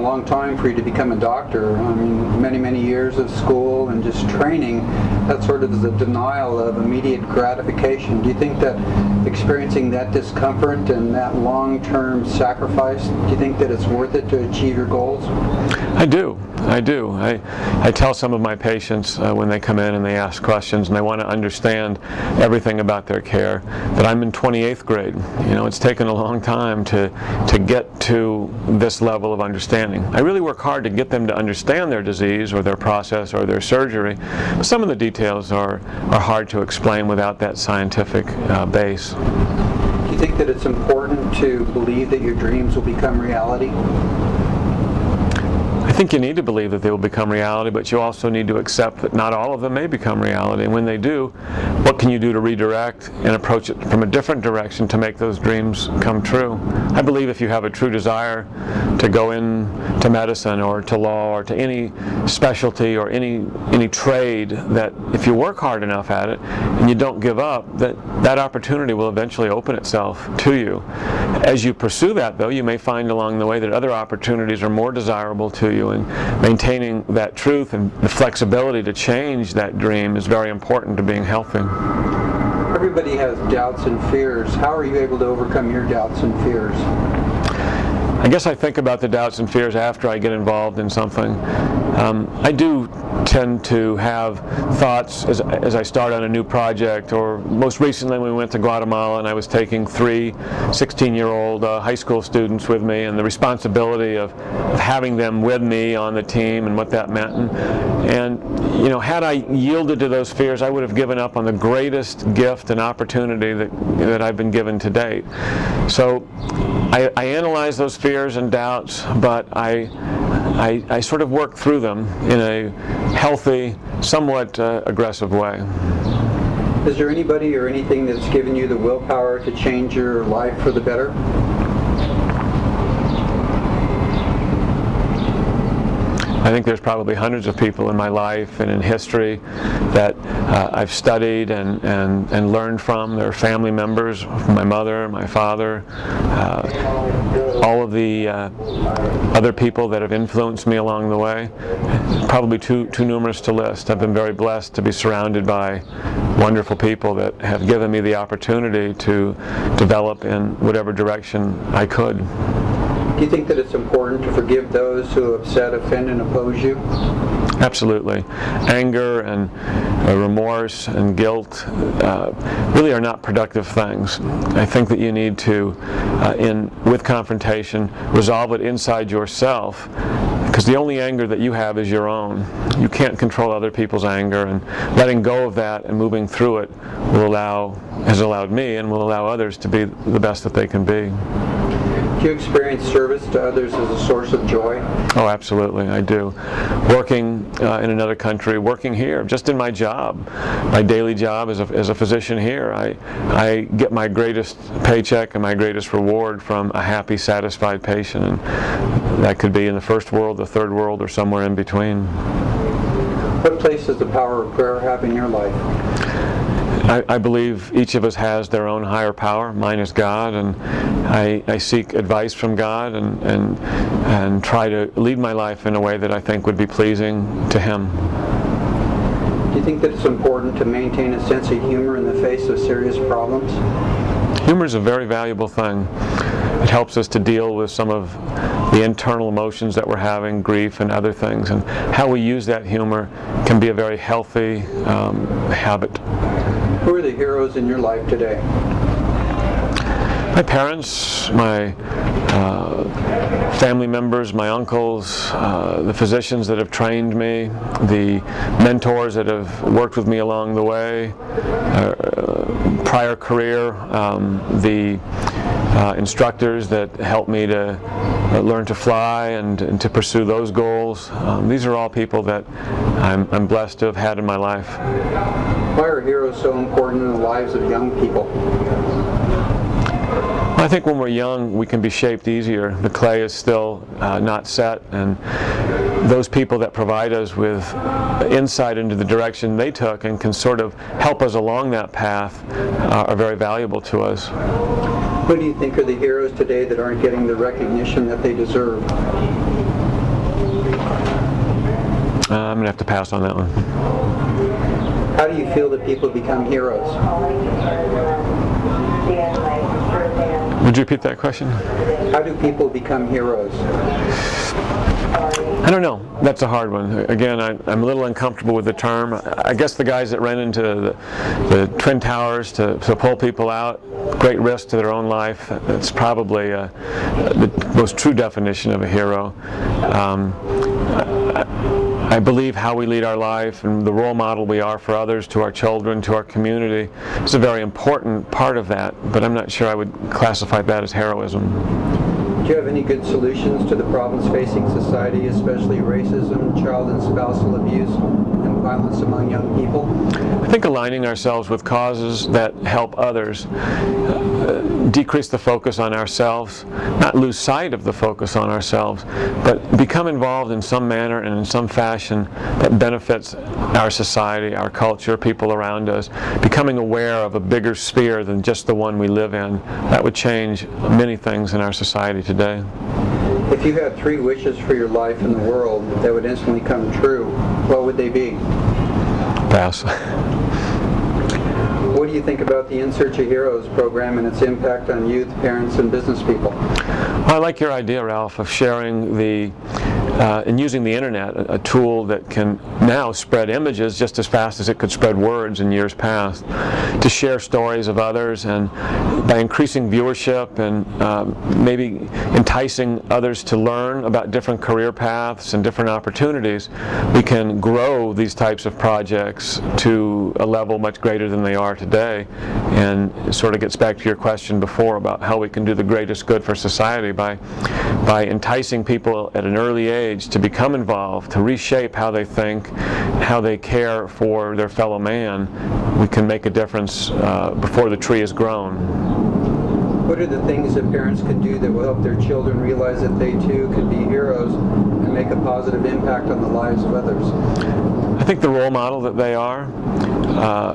a long time for you to become a doctor. I mean, many years of school and just training. That sort of is a denial of immediate gratification. Do you think that experiencing that discomfort and that long-term sacrifice, do you think that it's worth it to achieve your goals? I do. I tell some of my patients when they come in and they ask questions and they want to understand everything about their care that I'm in 28th grade. You know, it's taken a long time to get to this level of understanding. I really work hard to get them to understand their disease or their process or their surgery. But some of the details are hard to explain without that scientific base. Do you think that it's important to believe that your dreams will become reality? I think you need to believe that they will become reality, but you also need to accept that not all of them may become reality. And when they do, what can you do to redirect and approach it from a different direction to make those dreams come true? I believe if you have a true desire to go into medicine or to law or to any specialty or any trade, that if you work hard enough at it and you don't give up, that opportunity will eventually open itself to you. As you pursue that, though, you may find along the way that other opportunities are more desirable to you, and maintaining that truth and the flexibility to change that dream is very important to being healthy. Everybody has doubts and fears. How are you able to overcome your doubts and fears? I guess I think about the doubts and fears after I get involved in something. I do tend to have thoughts as I start on a new project, or most recently we went to Guatemala and I was taking 3 16-year-old high school students with me, and the responsibility of having them with me on the team and what that meant. And you know, had I yielded to those fears, I would have given up on the greatest gift and opportunity that I've been given to date. So I analyze those fears and doubts, but I sort of work through them in a healthy, somewhat aggressive way. Is there anybody or anything that's given you the willpower to change your life for the better? I think there's probably hundreds of people in my life and in history that I've studied and learned from. There are family members, my mother, my father, all of the other people that have influenced me along the way. Probably too numerous to list. I've been very blessed to be surrounded by wonderful people that have given me the opportunity to develop in whatever direction I could. Do you think that it's important to forgive those who upset, offend, and oppose you? Absolutely. Anger and remorse and guilt really are not productive things. I think that you need to, with confrontation, resolve it inside yourself, because the only anger that you have is your own. You can't control other people's anger, and letting go of that and moving through it has allowed me and will allow others to be the best that they can be. Do you experience service to others as a source of joy? Oh, absolutely, I do. Working in another country, working here, just in my job, my daily job as a physician here, I get my greatest paycheck and my greatest reward from a happy, satisfied patient, and that could be in the first world, the third world, or somewhere in between. What place does the power of prayer have in your life? I believe each of us has their own higher power. Mine is God, and I seek advice from God and try to lead my life in a way that I think would be pleasing to Him. Do you think that it's important to maintain a sense of humor in the face of serious problems? Humor is a very valuable thing. It helps us to deal with some of the internal emotions that we're having, grief and other things, and how we use that humor can be a very healthy habit. Who are the heroes in your life today? My parents, my family members, my uncles, the physicians that have trained me, the mentors that have worked with me along the way, prior career, the instructors that helped me to learn to fly and to pursue those goals. These are all people that I'm blessed to have had in my life. Why are heroes so important in the lives of young people? I think when we're young, we can be shaped easier. The clay is still not set, and those people that provide us with insight into the direction they took and can sort of help us along that path are very valuable to us. Who do you think are the heroes today that aren't getting the recognition that they deserve? going to have to pass on that one. How do you feel that people become heroes? Would you repeat that question? How do people become heroes? I don't know. That's a hard one. Again, I'm a little uncomfortable with the term. I guess the guys that ran into the Twin Towers to pull people out, great risk to their own life, that's probably the most true definition of a hero. I believe how we lead our life and the role model we are for others, to our children, to our community, is a very important part of that, but I'm not sure I would classify that as heroism. Do you have any good solutions to the problems facing society, especially racism, child and spousal abuse, and violence among young people? I think aligning ourselves with causes that help others, decrease the focus on ourselves, not lose sight of the focus on ourselves, but become involved in some manner and in some fashion that benefits our society, our culture, people around us, becoming aware of a bigger sphere than just the one we live in. That would change many things in our society today. If you had 3 wishes for your life in the world that would instantly come true, what would they be? Pass. What do you think about the In Search of Heroes program and its impact on youth, parents, and business people? Well, I like your idea, Ralph, of sharing and using the internet, a tool that can now spread images just as fast as it could spread words in years past, to share stories of others, and by increasing viewership and maybe enticing others to learn about different career paths and different opportunities, we can grow these types of projects to a level much greater than they are today. And it sort of gets back to your question before about how we can do the greatest good for society by enticing people at an early age to become involved, to reshape how they think, how they care for their fellow man. We can make a difference before the tree is grown. What are the things that parents could do that will help their children realize that they too could be heroes and make a positive impact on the lives of others? I think the role model that they are,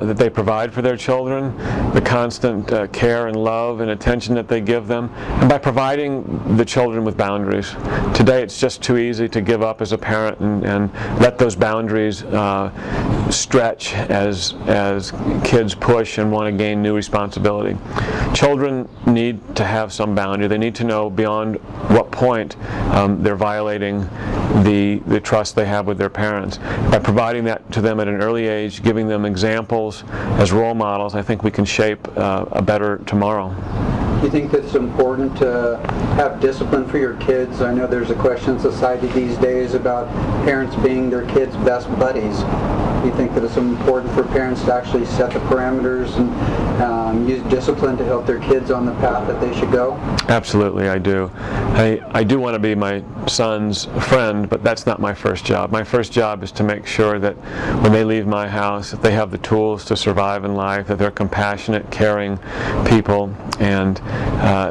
that they provide for their children, the constant care and love and attention that they give them, and by providing the children with boundaries. Today it's just too easy to give up as a parent and let those boundaries stretch as kids push and want to gain new responsibility. Children need to have some boundary. They need to know beyond what point they're violating the trust they have with their parents. By providing that to them at an early age, giving them examples as role models, I think we can shape a better tomorrow. Do you think that it's important to have discipline for your kids? I know there's a question in society these days about parents being their kids' best buddies. Do you think that it's important for parents to actually set the parameters and use discipline to help their kids on the path that they should go? Absolutely, I do. I do want to be my son's friend, but that's not my first job. My first job is to make sure that when they leave my house, that they have the tools to survive in life, that they're compassionate, caring people, and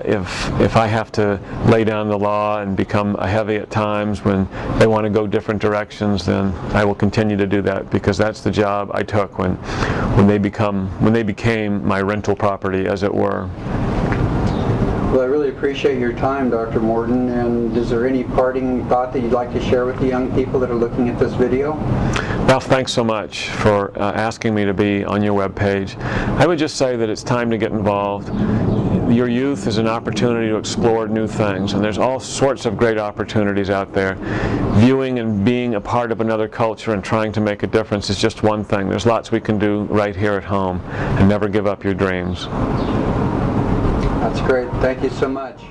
if I have to lay down the law and become a heavy at times when they want to go different directions, then I will continue to do that, because that's the job I took when they became my rental property, as it were. Well, I really appreciate your time, Dr. Morton, and is there any parting thought that you'd like to share with the young people that are looking at this video? Ralph, thanks so much for asking me to be on your webpage. I would just say that it's time to get involved. Your youth is an opportunity to explore new things, and there's all sorts of great opportunities out there. Viewing and being a part of another culture and trying to make a difference is just one thing. There's lots we can do right here at home, and never give up your dreams. That's great. Thank you so much.